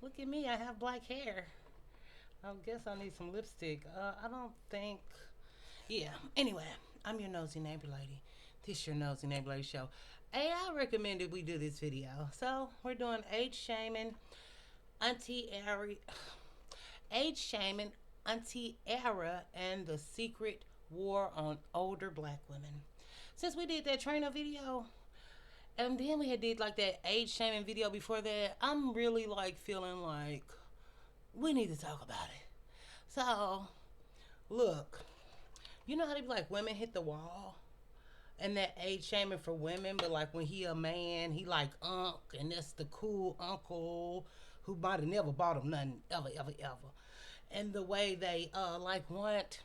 Look at me, I have black hair. I guess I need some lipstick. I don't think. Yeah. Anyway, I'm your nosy neighbor lady. This your nosy neighbor lady show. Hey, I recommended we do this video. So we're doing age shaming, auntie Ari, age shaming, auntie era, and the secret war on older black women. Since we did that trainer video, and then we had did like that age shaming video before that, I'm really like feeling like we need to talk about it. So, look, you know how they be like women hit the wall? And that age shaming for women, but like when he a man, he like unk, and that's the cool uncle who might have never bought him nothing ever, ever, ever. And the way they like want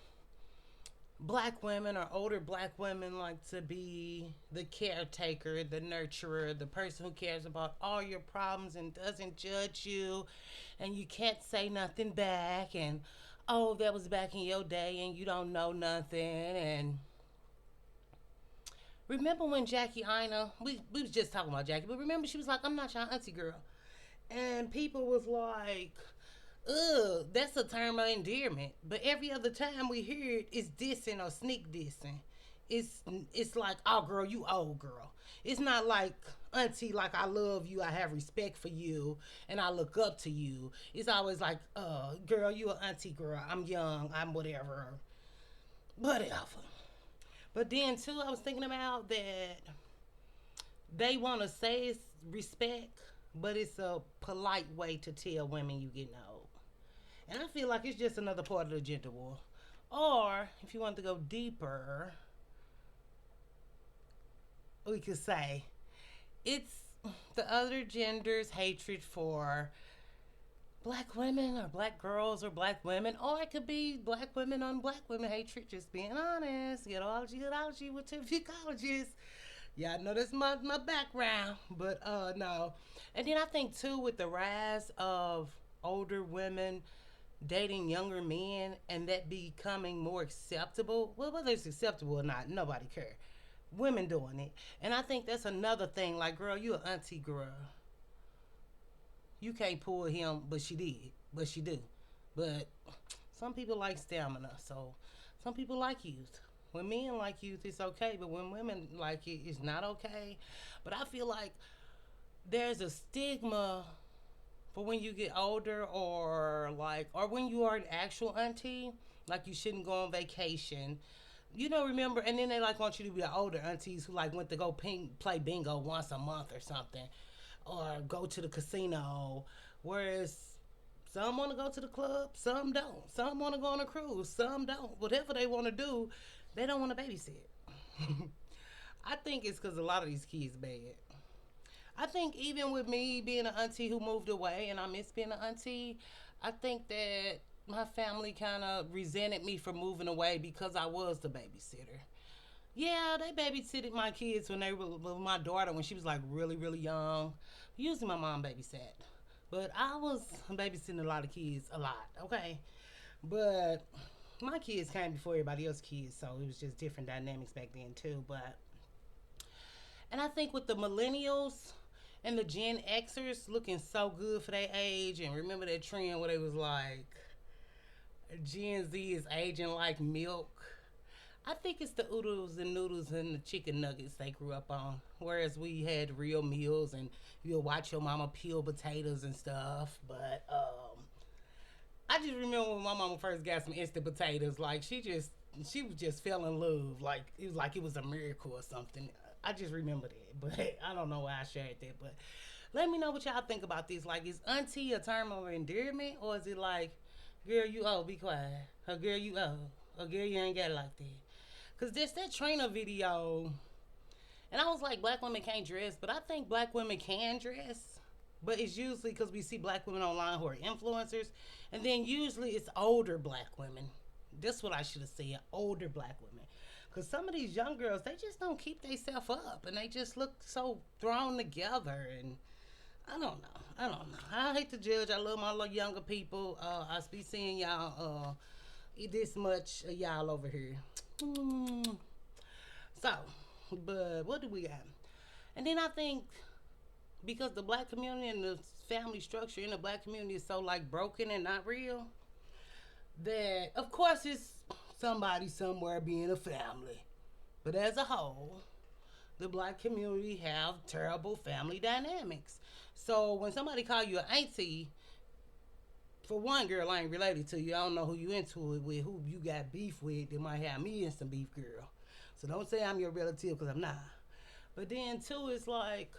black women or older black women like to be the caretaker, the nurturer, the person who cares about all your problems and doesn't judge you, and you can't say nothing back, and oh, that was back in your day and you don't know nothing. And remember when Jackie Ina, we was just talking about Jackie, but remember she was like, I'm not your auntie girl. And people was like, ugh, that's a term of endearment. But every other time we hear it, it's dissing or sneak dissing. It's like, oh girl, you old girl. It's not like auntie, like I love you, I have respect for you, and I look up to you. It's always like, girl, you a auntie girl. I'm young, I'm whatever. Whatever. But then too, I was thinking about that they want to say it's respect, but it's a polite way to tell women you getting old. And I feel like it's just another part of the gender war. Or if you want to go deeper, we could say it's the other gender's hatred for black women or black girls or black women, or it could be black women on black women hatred, just being honest. Ghetology with two psychologists. Yeah, I know that's my background, but no. And then I think too with the rise of older women dating younger men and that becoming more acceptable. Well, whether it's acceptable or not, nobody care. Women doing it, and I think that's another thing. Like, girl, you an auntie girl. You can't pull him, but she did, but she do. But some people like stamina, so some people like youth. When men like youth, it's okay, but when women like it, it's not okay. But I feel like there's a stigma for when you get older, or when you are an actual auntie, like you shouldn't go on vacation. Remember, and then they like want you to be the older aunties who like went to go play bingo once a month or something, or go to the casino. Whereas some want to go to the club, some don't. Some want to go on a cruise, some don't. Whatever they want to do, they don't want to babysit. I think it's because a lot of these kids bad. I think even with me being an auntie who moved away and I miss being an auntie, I think that my family kind of resented me for moving away because I was the babysitter. Yeah, they babysitted my kids when they were with my daughter when she was like really, really young. Usually my mom babysat. But I was babysitting a lot of kids, a lot, okay? But my kids came before everybody else's kids, so it was just different dynamics back then too. And I think with the millennials and the Gen Xers looking so good for their age, and remember that trend where they was like, Gen Z is aging like milk. I think it's the oodles and noodles and the chicken nuggets they grew up on. Whereas we had real meals and you'll watch your mama peel potatoes and stuff. But I just remember when my mama first got some instant potatoes, like she was just fell in love. Like it was a miracle or something. I just remember that. But I don't know why I shared that. But let me know what y'all think about this. Like, is auntie a term of endearment, or is it like, girl, you old, be quiet. Or girl, you old. Or girl, you ain't got it like that. Cause there's that trainer video, and I was like, black women can't dress, but I think black women can dress. But it's usually because we see black women online who are influencers, and then usually it's older black women. That's what I should have said, older black women. Cause some of these young girls, they just don't keep themselves up, and they just look so thrown together. And I don't know. I don't know. I hate to judge. I love my little younger people. I be seeing y'all this much of y'all over here. Mm. So, but what do we got? And then I think because the black community and the family structure in the black community is so like broken and not real that of course it's somebody somewhere being a family. But as a whole, the black community have terrible family dynamics. So when somebody call you an auntie, for one, girl, I ain't related to you. I don't know who you into it with, who you got beef with. They might have me and some beef, girl. So don't say I'm your relative because I'm not. But then too, it's like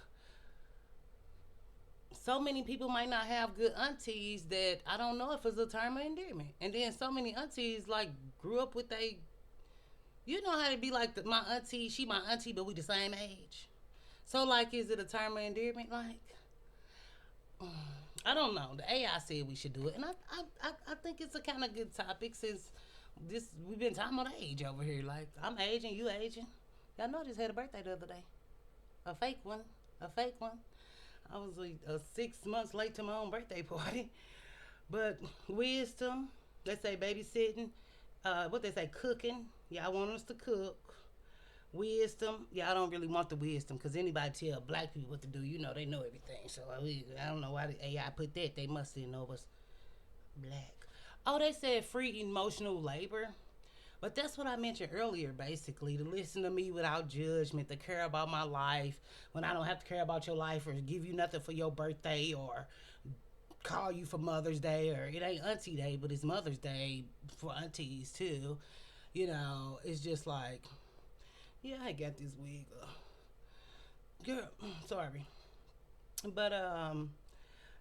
so many people might not have good aunties that I don't know if it's a term of endearment. And then so many aunties like grew up with you know how to be like my auntie, she my auntie, but we the same age. So like, is it a term of endearment? Like, I don't know. The AI said we should do it, and I think it's a kind of good topic since this we've been talking about age over here. Like, I'm aging, you aging. Y'all know I just had a birthday the other day, a fake one, a fake one. I was like 6 months late to my own birthday party, but wisdom. They say babysitting. What they say, cooking. Y'all want us to cook. Wisdom. Y'all don't really want the wisdom because anybody tell black people what to do, you know they know everything. So I don't know why the AI put that. They must have know us black. Oh, they said free emotional labor. But that's what I mentioned earlier, basically, to listen to me without judgment, to care about my life when I don't have to care about your life or give you nothing for your birthday or call you for Mother's Day, or it ain't Auntie Day, but it's Mother's Day for aunties too. You know, it's just like, yeah, I got this wig. Girl, sorry. But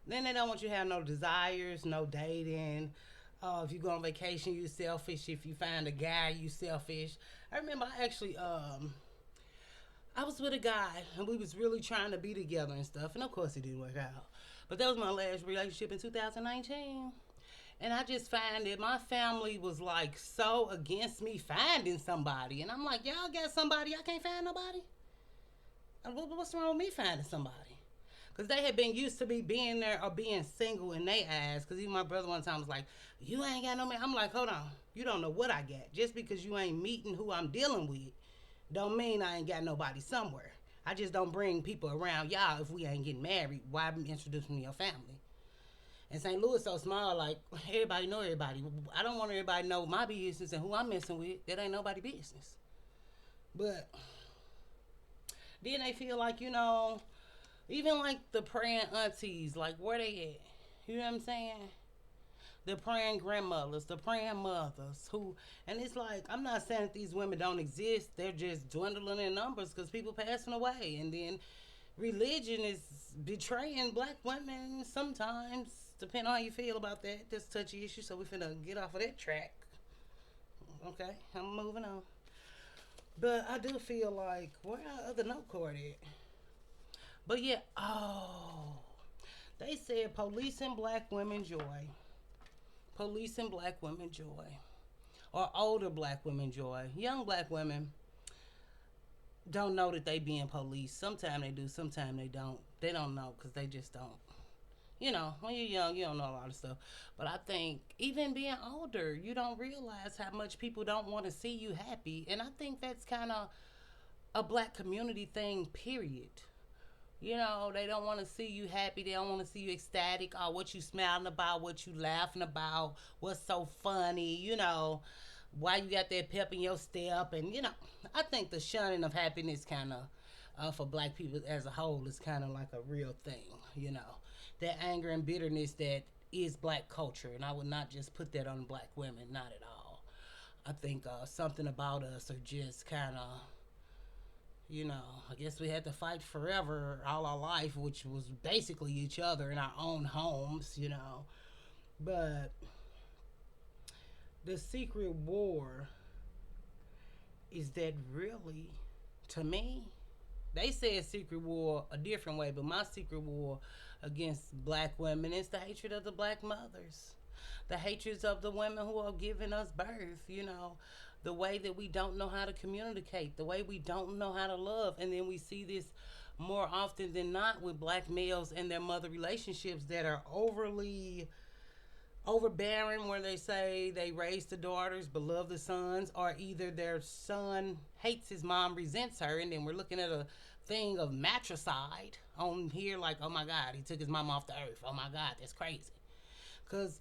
then they don't want you to have no desires, no dating. If you go on vacation, you selfish. If you find a guy, you selfish. I remember I was with a guy and we was really trying to be together and stuff, and of course it didn't work out. But that was my last relationship in 2019. And I just find that my family was like so against me finding somebody. And I'm like, y'all got somebody, I can't find nobody? What's wrong with me finding somebody? Because they had been used to me being there or being single in their eyes. Because even my brother one time was like, you ain't got no man. I'm like, hold on. You don't know what I got. Just because you ain't meeting who I'm dealing with don't mean I ain't got nobody somewhere. I just don't bring people around y'all if we ain't getting married. Why introduce me to your family? And St. Louis so small, like, everybody know everybody. I don't want everybody to know my business and who I'm messing with. That ain't nobody business. But then they feel like, even like the praying aunties, like, where they at? You know what I'm saying? The praying grandmothers, the praying mothers, and it's like, I'm not saying that these women don't exist. They're just dwindling in numbers because people passing away. And then religion is betraying black women sometimes, depending on how you feel about that. That's a touchy issue, so we finna get off of that track. Okay, I'm moving on. But I do feel like, where our other note card at? But yeah, they said policing black women joy. Policing black women joy. Or older black women joy. Young black women don't know that they being policed. Sometimes they do, sometimes they don't. They don't know because they just don't. When you're young, you don't know a lot of stuff. But I think even being older, you don't realize how much people don't want to see you happy. And I think that's kind of a black community thing, period. They don't want to see you happy. They don't want to see you ecstatic. Or what you smiling about, what you laughing about, what's so funny, why you got that pep in your step. And, I think the shunning of happiness kind of, for black people as a whole, is kind of like a real thing, that anger and bitterness that is black culture. And I would not just put that on black women, not at all. I think something about us are just kind of, I guess we had to fight forever all our life, which was basically each other in our own homes, But the secret war is that really, to me, they said secret war a different way, but my secret war against black women is the hatred of the black mothers. The hatreds of the women who are giving us birth, the way that we don't know how to communicate, the way we don't know how to love. And then we see this more often than not with black males and their mother relationships that are overbearing, where they say they raise the daughters but love the sons, or either their son hates his mom, resents her, and then we're looking at a thing of matricide on here. Like, oh my God, he took his mom off the earth. Oh my God, that's crazy. Cause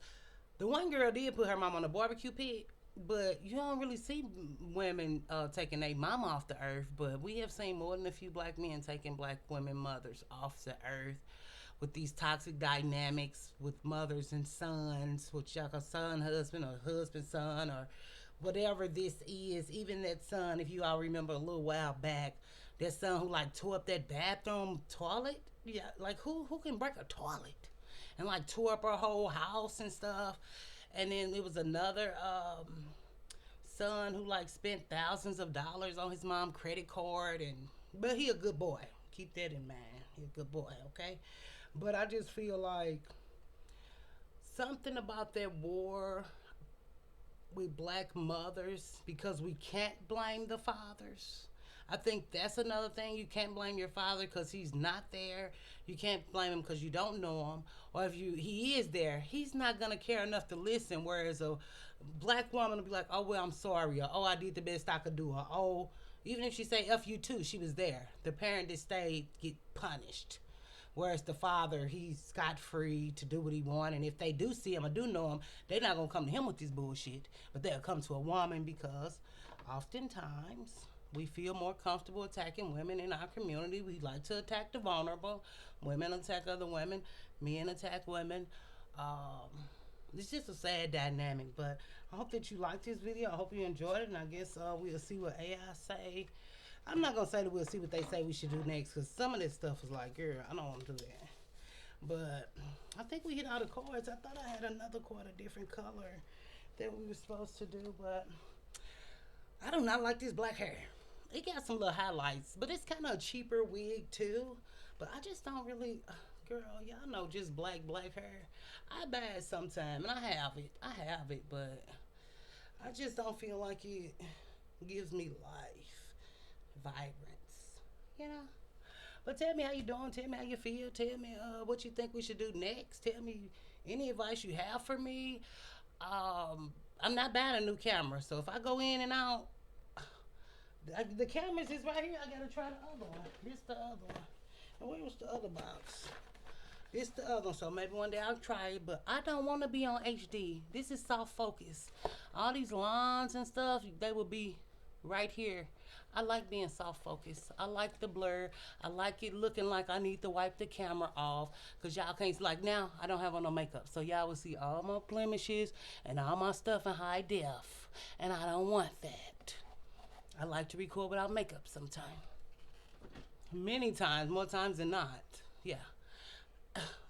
the one girl did put her mom on a barbecue pit, but you don't really see women taking their mom off the earth. But we have seen more than a few black men taking black women mothers off the earth with these toxic dynamics with mothers and sons, with like a son husband or husband son or whatever this is. Even that son, if you all remember a little while back, that son who like tore up that bathroom toilet. Yeah, like who can break a toilet and like tore up her whole house and stuff. And then there was another son who like spent thousands of dollars on his mom credit card, and but he a good boy. Keep that in mind. He a good boy, okay? But I just feel like something about that war with black mothers, because we can't blame the fathers. I think that's another thing. You can't blame your father because he's not there. You can't blame him because you don't know him. Or if he is there, he's not gonna care enough to listen. Whereas a black woman will be like, "Oh well, I'm sorry," or "Oh, I did the best I could do," or "Oh," even if she say "F you too," she was there. The parent that stayed get punished. Whereas the father, he's scot free to do what he want, and if they do see him or do know him, they're not gonna come to him with this bullshit. But they'll come to a woman because oftentimes we feel more comfortable attacking women in our community. We like to attack the vulnerable. Women attack other women. Men attack women. Um, it's just a sad dynamic. But I hope that you liked this video. I hope you enjoyed it. And I guess we'll see what AI say. I'm not going to say that we'll see what they say we should do next. Because some of this stuff is like, girl, I don't want to do that. But I think we hit all the cards. I thought I had another card, a different color that we were supposed to do. But I do not like this black hair. It got some little highlights, but it's kind of a cheaper wig too. But I just don't really, girl, y'all know just black hair. I buy it sometime, and I have it, but I just don't feel like it gives me life, vibrance, you know. But tell me how you doing. Tell me how you feel. Tell me what you think we should do next. Tell me any advice you have for me. I'm not buying a new camera, so if I go in and out, the cameras is right here. I gotta try the other one. This the other one. And where was the other box? This the other one. So maybe one day I'll try it. But I don't want to be on HD. This is soft focus. All these lines and stuff, they will be right here. I like being soft focus. I like the blur. I like it looking like I need to wipe the camera off. Because y'all can't, like now, I don't have on no makeup. So y'all will see all my blemishes and all my stuff in high def. And I don't want that. I like to record without makeup sometimes. Many times, more times than not. Yeah.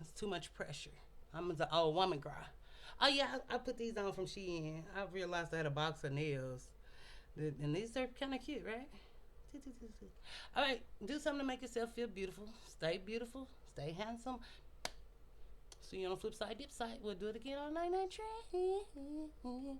It's too much pressure. I'm an old woman girl. Oh yeah, I put these on from Shein. I realized I had a box of nails. And these are kind of cute, right? All right, do something to make yourself feel beautiful. Stay beautiful. Stay handsome. See you on the flip side, dip side. We'll do it again on 99 Train.